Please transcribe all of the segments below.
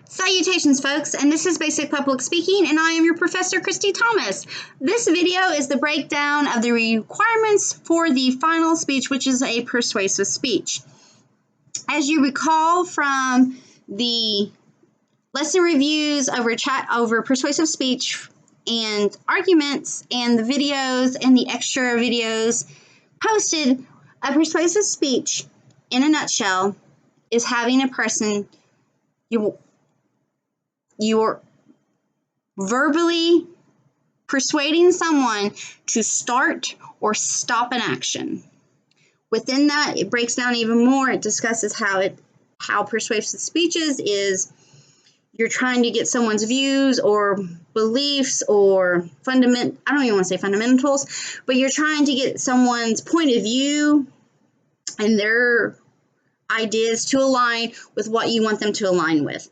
Salutations, folks, and this is Basic Public Speaking, and I am your Professor, Christy Thomas. This video is the breakdown of the requirements for the final speech, which is a persuasive speech. As you recall from the lesson reviews over persuasive speech and arguments and the videos and the extra videos posted, a persuasive speech, in a nutshell, is having a person you're verbally persuading someone to start or stop an action. Within that, it breaks down even more. It discusses how persuasive speech is you're trying to get someone's views or beliefs or I don't even want to say fundamentals, but you're trying to get someone's point of view and their ideas to align with what you want them to align with.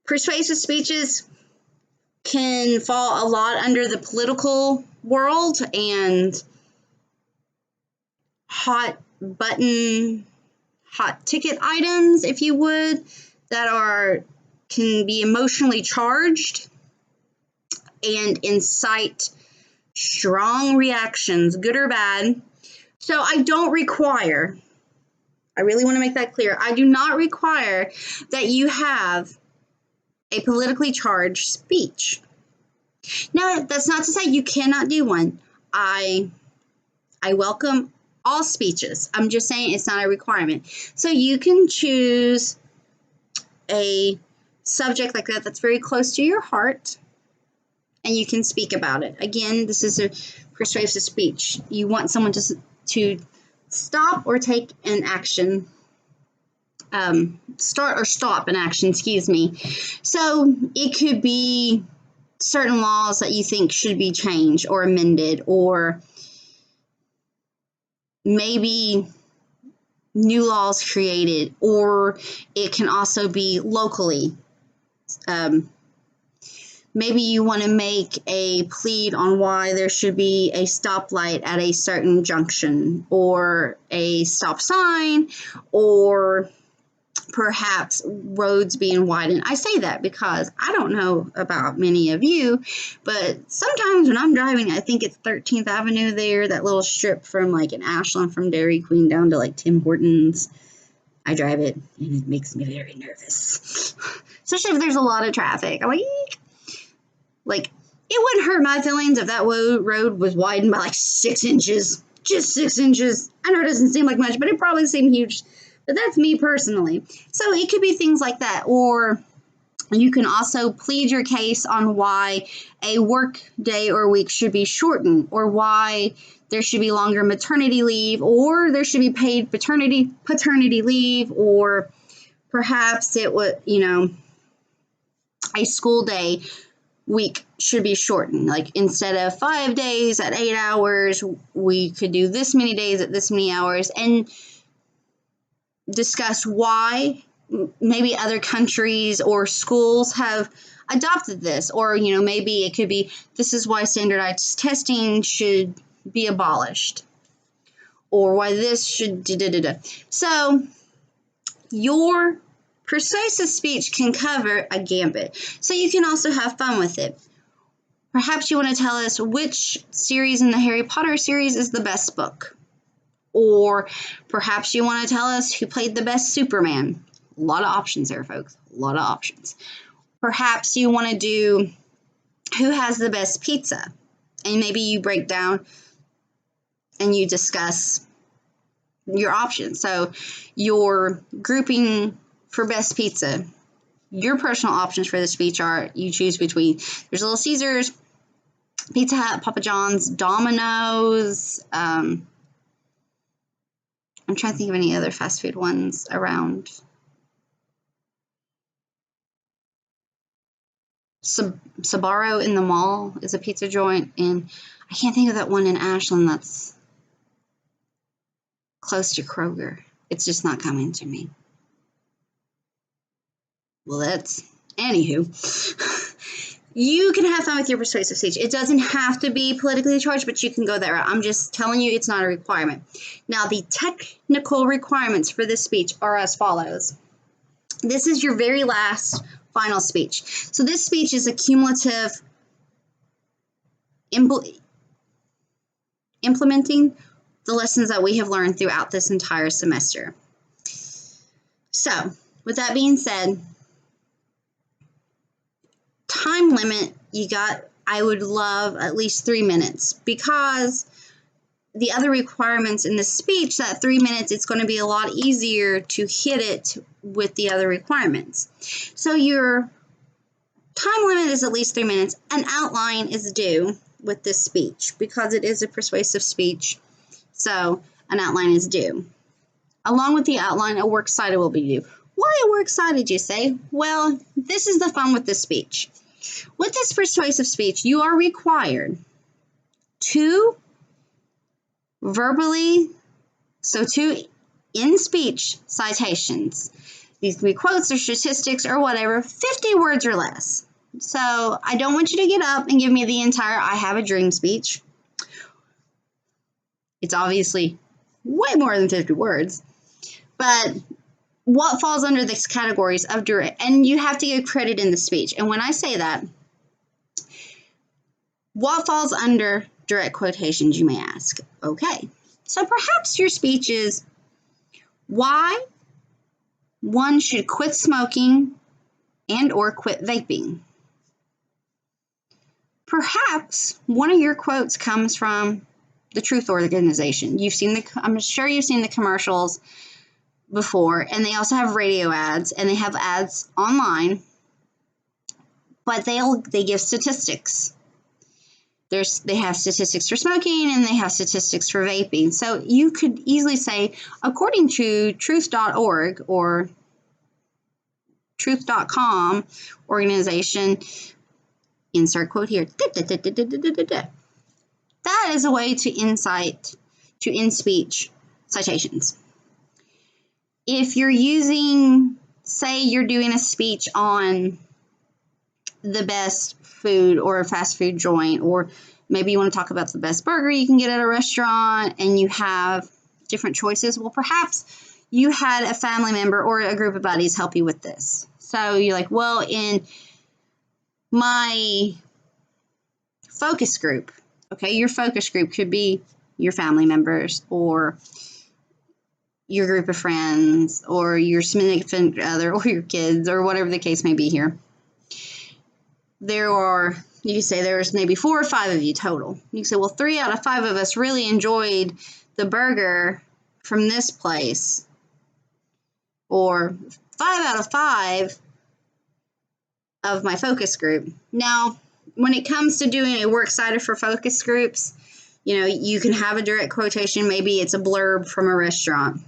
Persuasive speeches can fall a lot under the political world and hot ticket items, if you would, that can be emotionally charged and incite strong reactions, good or bad. So I really want to make that clear. I do not require that you have a politically charged speech. Now, that's not to say you cannot do one. I welcome all speeches. I'm just saying it's not a requirement. So you can choose a subject like that's very close to your heart, and you can speak about it. Again, this is a persuasive speech. You want someone to stop or take an action. Start or stop an action, excuse me. So it could be certain laws that you think should be changed or amended, or maybe new laws created, or it can also be locally. Maybe you want to make a plea on why there should be a stoplight at a certain junction, or a stop sign, or perhaps roads being widened. I say that because I don't know about many of you, but sometimes when I'm driving, I think it's 13th Avenue there, that little strip from like in Ashland from Dairy Queen down to like Tim Hortons. I drive it and it makes me very nervous, especially if there's a lot of traffic. I'm like, it wouldn't hurt my feelings if that road was widened by like 6 inches, just 6 inches. I know it doesn't seem like much, but it probably seemed huge. But that's me personally. So it could be things like that. Or you can also plead your case on why a work day or week should be shortened, or why there should be longer maternity leave, or there should be paid paternity leave, or perhaps it would, a school day week should be shortened. Like instead of 5 days at 8 hours, we could do this many days at this many hours, and discuss why maybe other countries or schools have adopted this, or maybe it could be this is why standardized testing should be abolished, or why this should So your persuasive speech can cover a gambit, so you can also have fun with it. Perhaps you want to tell us which series in the Harry Potter series is the best book. Or perhaps you want to tell us who played the best Superman. A lot of options there, folks. A lot of options. Perhaps you want to do who has the best pizza. And maybe you break down and you discuss your options. So your grouping for best pizza. Your personal options for the speech are you choose between there's Little Caesars, Pizza Hut, Papa John's, Domino's, I'm trying to think of any other fast food ones around. Sbarro in the mall is a pizza joint, and I can't think of that one in Ashland that's close to Kroger. It's just not coming to me. Well, anywho. You can have fun with your persuasive speech. It doesn't have to be politically charged, but you can go that route. I'm just telling you it's not a requirement. Now, the technical requirements for this speech are as follows. This is your very last final speech. So this speech is a cumulative implementing the lessons that we have learned throughout this entire semester. So, with that being said, time limit, I would love at least 3 minutes, because the other requirements in the speech, that 3 minutes, it's going to be a lot easier to hit it with the other requirements. So your time limit is at least 3 minutes. An outline is due with this speech because it is a persuasive speech. So an outline is due. Along with the outline, a works cited will be due. Why a works cited, you say? Well, this is the fun with this speech. With this persuasive speech, you are required to verbally, so 2 in-speech citations. These can be quotes or statistics or whatever, 50 words or less. So I don't want you to get up and give me the entire I have a dream speech. It's obviously way more than 50 words. But what falls under these categories of direct, and you have to give credit in the speech. And when I say that, what falls under direct quotations, you may ask? Okay, so perhaps your speech is why one should quit smoking and or quit vaping. Perhaps one of your quotes comes from the Truth Organization. I'm sure you've seen the commercials before, and they also have radio ads, and they have ads online, but they give statistics. They have statistics for smoking, and they have statistics for vaping. So you could easily say, according to truth.org or truth.com organization, insert quote here. That is a way to in-speech citations. If you're say you're doing a speech on the best food or a fast food joint, or maybe you want to talk about the best burger you can get at a restaurant, and you have different choices. Well, perhaps you had a family member or a group of buddies help you with this. So you're like, well, in my focus group, okay, your focus group could be your family members or your group of friends or your significant other or your kids or whatever the case may be here. You can say there's maybe 4 or 5 of you total. You can say, well, 3 out of 5 of us really enjoyed the burger from this place. Or 5 out of 5 of my focus group. Now, when it comes to doing a works cited for focus groups, you can have a direct quotation. Maybe it's a blurb from a restaurant,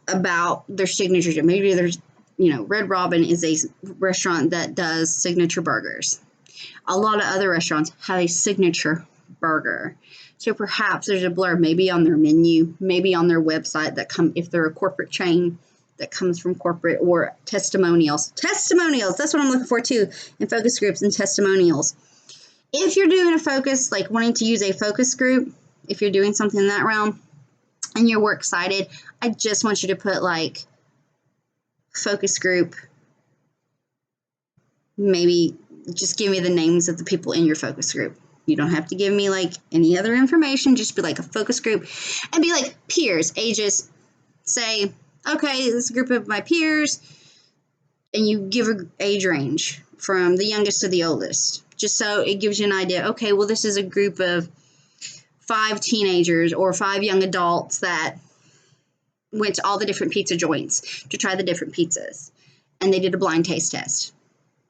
about their signature. Maybe there's, Red Robin is a restaurant that does signature burgers. A lot of other restaurants have a signature burger. So perhaps there's a blurb, maybe on their menu, maybe on their website if they're a corporate chain that comes from corporate, or testimonials. Testimonials, that's what I'm looking for too in focus groups, and testimonials. If you're doing a focus, like wanting to use a focus group, if you're doing something in that realm and you're works cited, I just want you to put like focus group, maybe just give me the names of the people in your focus group. You don't have to give me like any other information, just be like a focus group, and be like peers, ages. Say, okay, this is a group of my peers, and you give an age range from the youngest to the oldest, just so it gives you an idea. Okay, well, this is a group of 5 teenagers or 5 young adults that went to all the different pizza joints to try the different pizzas, and they did a blind taste test.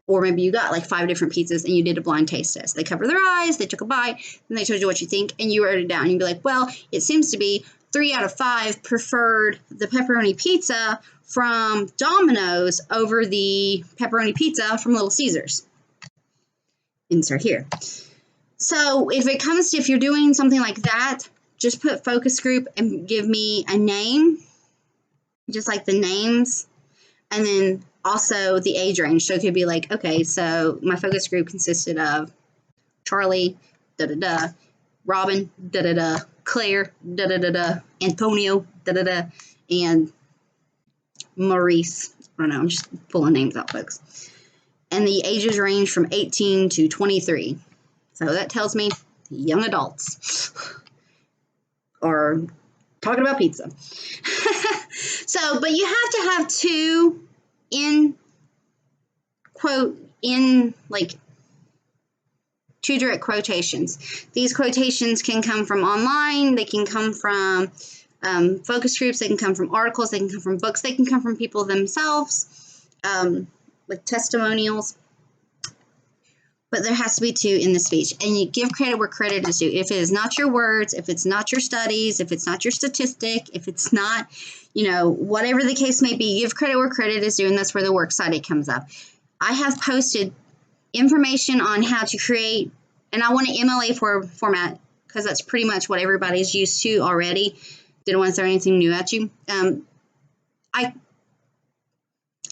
Or maybe you got like 5 different pizzas and you did a blind taste test. They covered their eyes, they took a bite, and they told you what you think, and you wrote it down. You'd be like, well, it seems to be 3 out of 5 preferred the pepperoni pizza from Domino's over the pepperoni pizza from Little Caesars. Insert here. So if you're doing something like that, just put focus group and give me a name, just like the names, and then also the age range. So it could be like, okay, so my focus group consisted of Charlie, da-da-da, Robin, da-da-da, Claire, da-da-da-da, Antonio, da-da-da, and Maurice. I don't know, I'm just pulling names out, folks. And the ages range from 18 to 23. So that tells me young adults are talking about pizza. So, but you have to have two two direct quotations. These quotations can come from online, they can come from focus groups, they can come from articles, they can come from books, they can come from people themselves, like testimonials. But there has to be two in the speech. And you give credit where credit is due. If it is not your words, if it's not your studies, if it's not your statistic, if it's not, whatever the case may be, give credit where credit is due, and that's where the works cited comes up. I have posted information on how to create, and I want an MLA format because that's pretty much what everybody's used to already. Didn't want to throw anything new at you.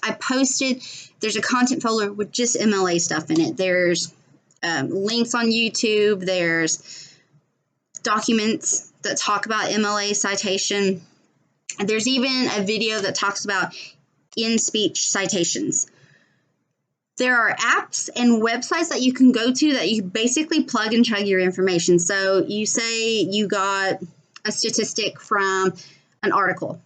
I posted, there's a content folder with just MLA stuff in it. There's links on YouTube. There's documents that talk about MLA citation. And there's even a video that talks about in-speech citations. There are apps and websites that you can go to that you basically plug and chug your information. So you say you got a statistic from an article.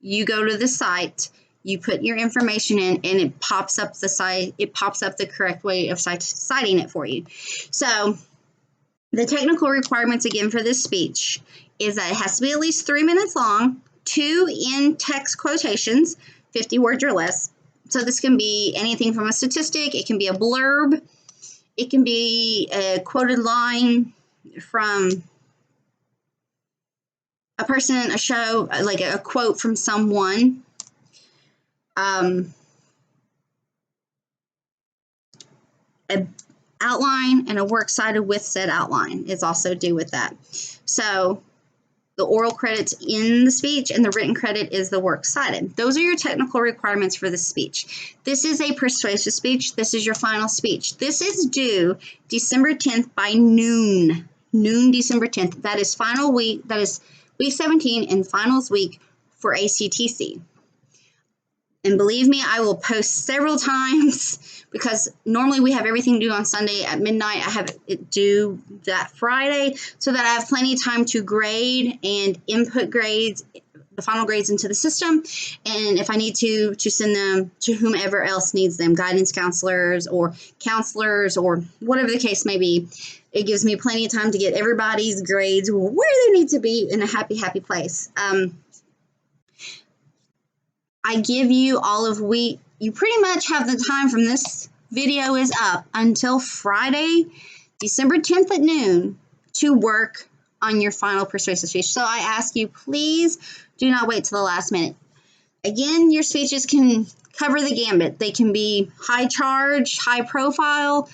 You go to the site, you put your information in, and it pops up the site. It pops up the correct way of citing it for you. So the technical requirements again for this speech is that it has to be at least 3 minutes long, 2 in-text quotations, 50 words or less. So this can be anything from a statistic. It can be a blurb. It can be a quoted line from a person, a show, like a quote from someone. An outline and a works cited with said outline is also due with that. So the oral credit's in the speech and the written credit is the works cited. Those are your technical requirements for the speech. This is a persuasive speech. This is your final speech. This is due December 10th by noon. Noon, December 10th. That is final week. That is week 17 and finals week for ACTC. And believe me, I will post several times because normally we have everything due on Sunday at midnight. I have it due that Friday so that I have plenty of time to grade and input grades, the final grades into the system. And if I need to send them to whomever else needs them, guidance counselors or whatever the case may be, it gives me plenty of time to get everybody's grades where they need to be in a happy place. I give you all of week. You pretty much have the time from this video is up until Friday, December 10th at noon to work on your final persuasive speech. So I ask you, please do not wait till the last minute. Again, your speeches can cover the gambit. They can be high charge, high profile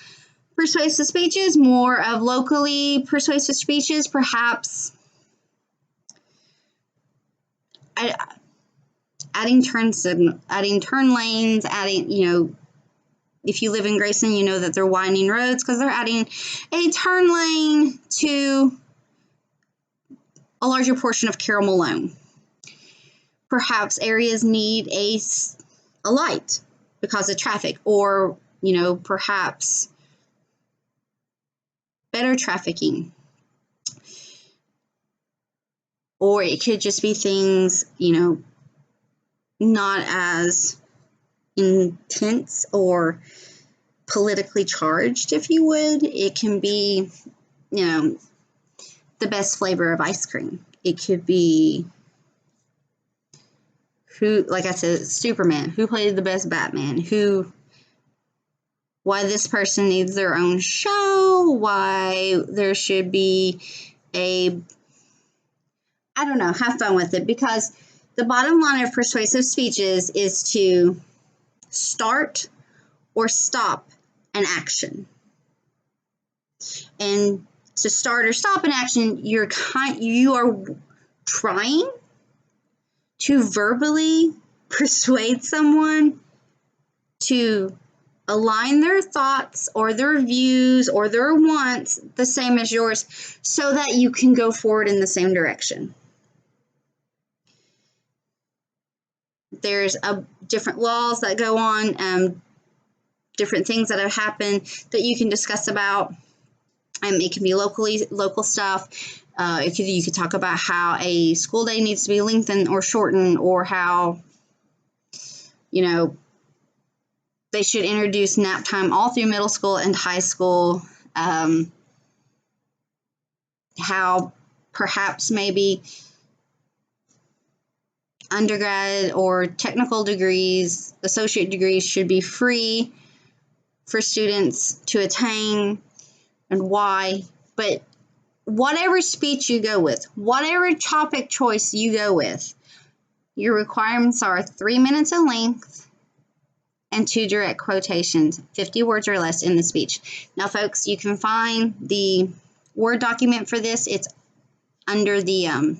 persuasive speeches, more of locally persuasive speeches, perhaps adding turn lanes, if you live in Grayson, you know that they're widening roads because they're adding a turn lane to a larger portion of Carroll Malone. Perhaps areas need a light because of traffic, or, perhaps better trafficking. Or it could just be things, not as intense or politically charged, if you would. It can be, the best flavor of ice cream. It could be like I said, Superman, who played the best Batman, why this person needs their own show, why there should be I don't know, have fun with it, because the bottom line of persuasive speeches is to start or stop an action. And to start or stop an action, you are trying to verbally persuade someone to align their thoughts or their views or their wants the same as yours so that you can go forward in the same direction. There's different laws that go on, different things that have happened that you can discuss about. It can be local stuff. You could talk about how a school day needs to be lengthened or shortened, or how, you know, they should introduce nap time all through middle school and high school. How perhaps maybe undergrad or technical degrees, associate degrees should be free for students to attain, and why. But whatever speech you go with, whatever topic choice you go with, your requirements are 3 minutes in length and 2 direct quotations, 50 words or less in the speech. Now, folks, you can find the Word document for this. It's under the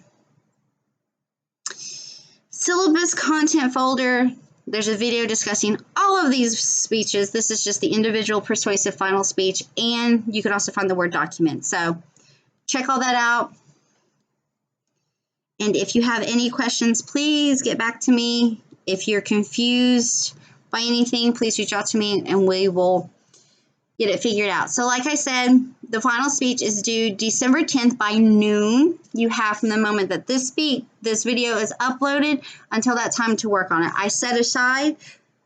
syllabus content folder. There's a video discussing all of these speeches. This is just the individual persuasive final speech, and you can also find the Word document. So check all that out. And if you have any questions, please get back to me. If you're confused by anything, please reach out to me and we will get it figured out. So like I said, the final speech is due December 10th by noon. You have from the moment that this video is uploaded until that time to work on it. I set aside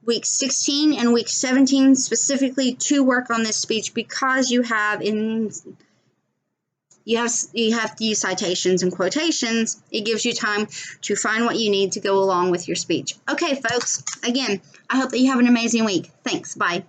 week 16 and week 17 specifically to work on this speech, because you have to use citations and quotations. It gives you time to find what you need to go along with your speech. Okay, folks, again, I hope that you have an amazing week. Thanks. Bye.